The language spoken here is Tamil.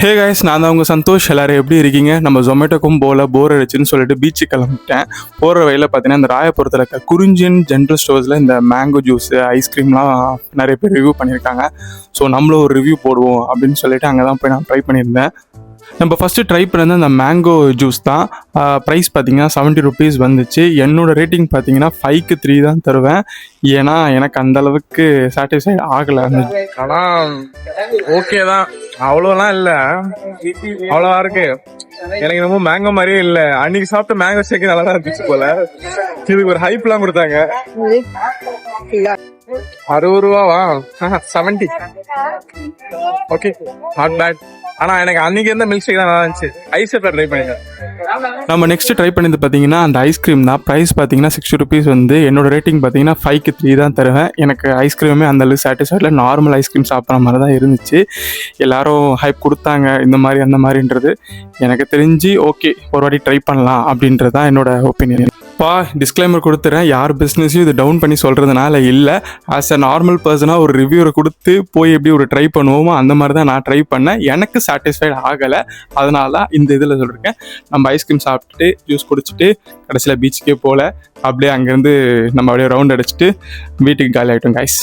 ஹே கைஸ், நான் தான் உங்கள் சந்தோஷ். எல்லோரும் எப்படி இருக்கீங்க? நம்ம ஜொமேட்டோக்கும் போர் அடிச்சுன்னு சொல்லிட்டு பீச்சுக்கு கிளம்பிட்டேன். போகிற வழியில் பார்த்தீங்கன்னா இந்த ராயபுரத்தில் இருக்க குறிஞ்சின் ஜென்ரல் ஸ்டோர்ஸில் இந்த மேங்கோ ஜூஸு ஐஸ்கிரீம்லாம் நிறைய பேர் ரிவ்யூ பண்ணியிருக்காங்க. ஸோ நம்மளும் ஒரு ரிவ்யூ போடுவோம் அப்படின்னு சொல்லிட்டு அங்கே தான் போய் நான் ட்ரை பண்ணியிருந்தேன். நம்ம ஃபஸ்ட்டு ட்ரை பண்ணது அந்த மேங்கோ ஜூஸ் தான். ப்ரைஸ் பார்த்தீங்கன்னா 70 rupees வந்துச்சு. என்னோடய ரேட்டிங் பார்த்தீங்கன்னா 5க்கு 3 தான் தருவேன். ஏன்னா எனக்கு அந்தளவுக்கு சாட்டிஸ்ஃபைட் ஆகலை. ஆனால் ஓகே தான், அவ்வளோலாம் இல்லை, அவ்வளோவா இருக்கு. எனக்கு ரொம்ப மேங்கோ மாதிரியே இல்லை. அன்னைக்கு சாப்பிட்ட மேங்கோ ஷேக் நல்லா தான் இருந்துச்சு போல. இதுக்கு ஒரு ஹைப்லாம் கொடுத்தாங்க. 60 ரூபாவா? 70. Okay, not bad. ஆனா எனக்கு அன்னைக்கு இருந்த மில்க் ஷேக் தான் நல்லா இருந்துச்சு. ஐஸ் ட்ரை பண்ணிட்டேன். நம்ம நெக்ஸ்ட் ட்ரை பண்ணது பார்த்தீங்கன்னா அந்த ஐஸ்கிரீம் தான். ப்ரைஸ் பார்த்தீங்கன்னா 60 rupees வந்து. என்னோட ரேட்டிங் பார்த்தீங்கன்னா 5க்கு 3 தான் தருவேன். எனக்கு ஐஸ்கிரீமே அந்தளவுக்கு சாட்டிஸ்ஃபைடில், நார்மல் ஐஸ்கிரீம் சாப்பிட்ற மாதிரி தான் இருந்துச்சு. எல்லாரும் ஹைப் கொடுத்தாங்க இந்த மாதிரி அந்த மாதிரின்றது. எனக்கு தெரிஞ்சு ஓகே, ஒரு வாட்டி ட்ரை பண்ணலாம் அப்படின்றது தான் என்னோட ஒப்பீனியன். டிஸ்க்ளைமர் கொடுத்துறேன், யார் பிஸ்னஸையும் இது டவுன் பண்ணி சொல்கிறதுனால இல்லை. ஆஸ் அ நார்மல் பர்சனாக ஒரு ரிவ்யூரை கொடுத்து போய் எப்படி ஒரு ட்ரை பண்ணுவோமோ அந்த மாதிரி தான் நான் ட்ரை பண்ணேன். எனக்கு சாட்டிஸ்ஃபைட் ஆகலை, அதனால தான் இந்த இதில் சொல்லியிருக்கேன். நம்ம ஐஸ்கிரீம் சாப்பிட்டுட்டு ஜூஸ் குடிச்சிட்டு கடைசியில் பீச்சுக்கே போகல, அப்படியே அங்கேருந்து நம்ம அப்படியே ரவுண்ட் அடிச்சுட்டு வீட்டுக்கு காலி ஆகிட்டோம் கைஸ்.